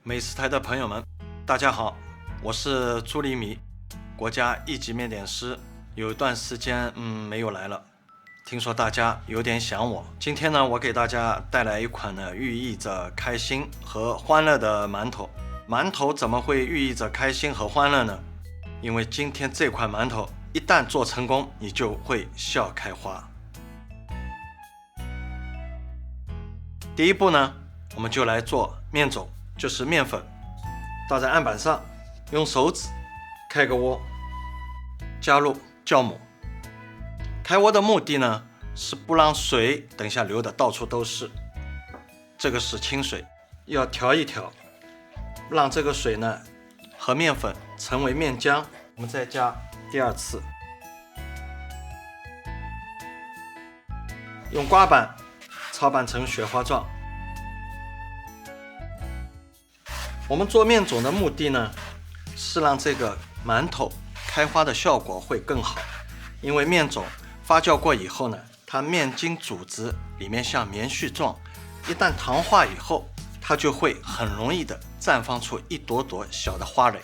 美食台的朋友们，大家好，我是朱黎米，国家一级面点师，有一段时间没有来了，听说大家有点想我。今天呢，我给大家带来一款呢寓意着开心和欢乐的馒头。馒头怎么会寓意着开心和欢乐呢？因为今天这款馒头一旦做成功，你就会笑开花。第一步呢，我们就来做面种，就是面粉，倒在案板上，用手指开个窝，加入酵母。开窝的目的呢，是不让水等下流的到处都是，这个是清水，要调一调，让这个水呢和面粉成为面浆。我们再加第二次，用刮板操拌成雪花状。我们做面种的目的呢，是让这个馒头开花的效果会更好。因为面种发酵过以后呢，它面筋组织里面像棉絮状，一旦糖化以后，它就会很容易的绽放出一朵朵小的花蕾。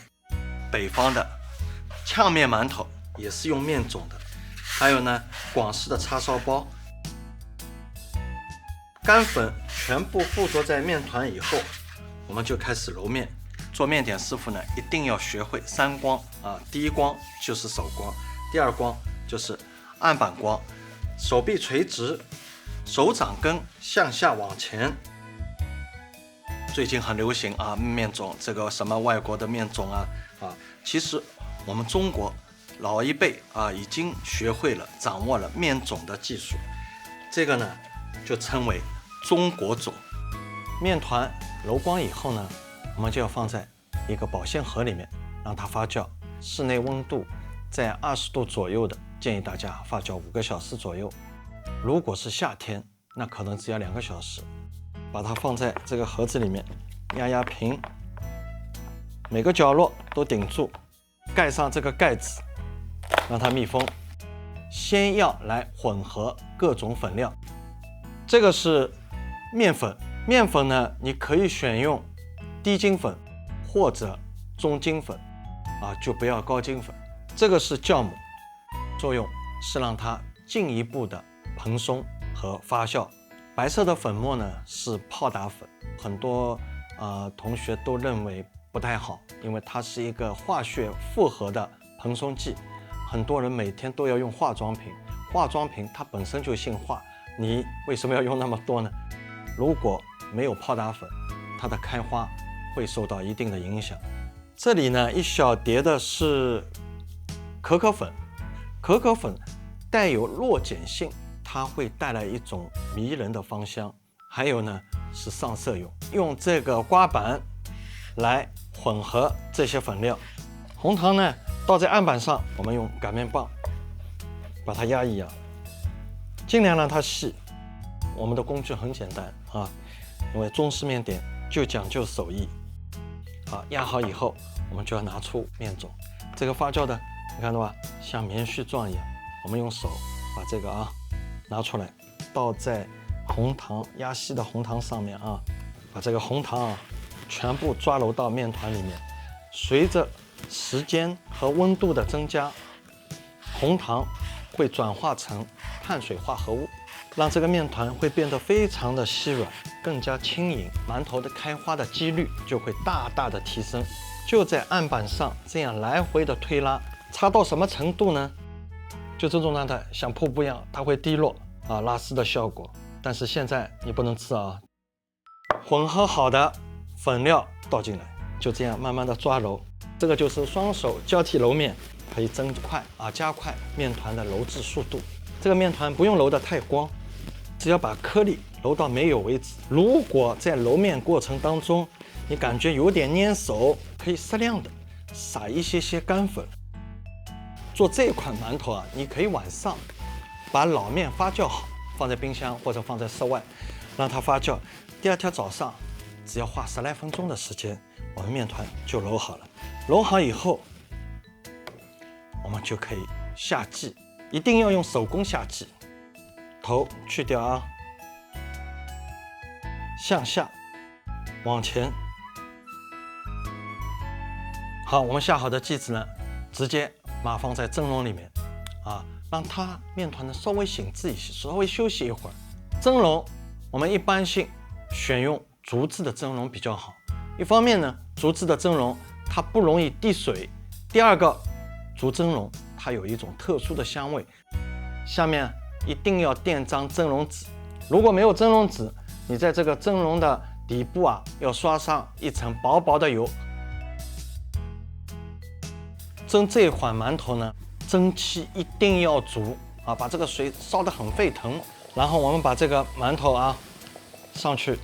北方的炝面馒头也是用面种的，还有呢，广式的叉烧包。干粉全部附着在面团以后，我们就开始揉面。做面点师傅呢，一定要学会三光啊！第一光就是手光，第二光就是案板光，手臂垂直，手掌根向下往前。最近很流行啊，面种这个什么外国的面种啊，其实我们中国老一辈已经学会了掌握了面种的技术，这个呢就称为中国种。面团揉光以后呢，我们就要放在一个保鲜盒里面，让它发酵。室内温度在20度左右的，建议大家发酵5个小时左右。如果是夏天，那可能只要2个小时。把它放在这个盒子里面，压平，每个角落都顶住，盖上这个盖子，让它密封。先要来混合各种粉料，这个是面粉。面粉呢，你可以选用低筋粉或者中筋粉就不要高筋粉。这个是酵母，作用是让它进一步的蓬松和发酵。白色的粉末呢是泡打粉，很多同学都认为不太好，因为它是一个化学复合的蓬松剂。很多人每天都要用化妆品，化妆品它本身就姓化，你为什么要用那么多呢？如果没有泡打粉，它的开花会受到一定的影响。这里呢，一小碟的是可可粉，可可粉带有落碱性，它会带来一种迷人的芳香。还有呢，是上色用，用这个刮板来混合这些粉料。红糖呢，倒在案板上，我们用擀面棒把它压一压，尽量让它细。我们的工具很简单因为中式面点就讲究手艺。好，压好以后，我们就要拿出面种。这个发酵的，你看到吧，像棉絮状一样。我们用手把这个拿出来，倒在红糖压稀的红糖上面把这个红糖全部抓揉到面团里面。随着时间和温度的增加，红糖会转化成碳水化合物，让这个面团会变得非常的稀软，更加轻盈，馒头的开花的几率就会大大的提升。就在案板上这样来回的推拉，擦到什么程度呢？就这种状态，像瀑布一样，它会滴落拉丝的效果。但是现在你不能吃混合好的粉料倒进来，就这样慢慢的抓揉。这个就是双手交替揉面，可以增快加快面团的揉制速度。这个面团不用揉得太光，只要把颗粒揉到没有为止。如果在揉面过程当中，你感觉有点粘手，可以适量的撒一些干粉。做这款馒头你可以晚上把老面发酵好，放在冰箱或者放在室外，让它发酵。第二天早上，只要花10来分钟的时间，我们面团就揉好了。揉好以后，我们就可以下剂，一定要用手工下剂。头去掉向下往前好，我们下好的剂子呢，直接码放在蒸笼里面，让它面团呢稍微醒自一些，稍微休息一会儿。蒸笼我们一般性选用竹制的蒸笼比较好，一方面呢，竹制的蒸笼它不容易滴水，第二个，竹蒸笼它有一种特殊的香味。下面一定要垫张蒸笼纸，如果没有蒸笼纸，你在这个蒸笼的底部要刷上一层薄薄的油。蒸这一款馒头呢，蒸汽一定要足把这个水烧得很沸腾，然后我们把这个馒头上去，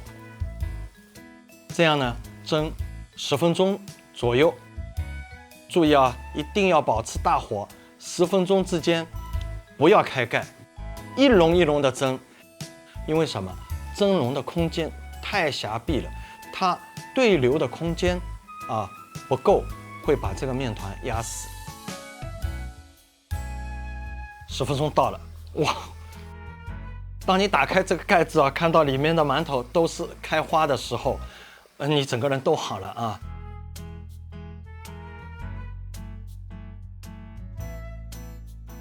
这样呢蒸10分钟左右。注意一定要保持大火，10分钟之间不要开盖，一笼一笼的蒸。因为什么？蒸笼的空间太狭闭了，它对流的空间不够，会把这个面团压死。10分钟到了，哇！当你打开这个盖子看到里面的馒头都是开花的时候，你整个人都好了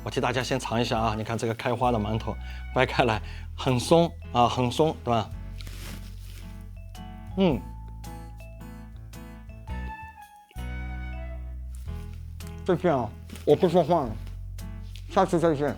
我替大家先尝一下你看这个开花的馒头，掰开来很松很松，对吧？再见我不说话了，下次再见。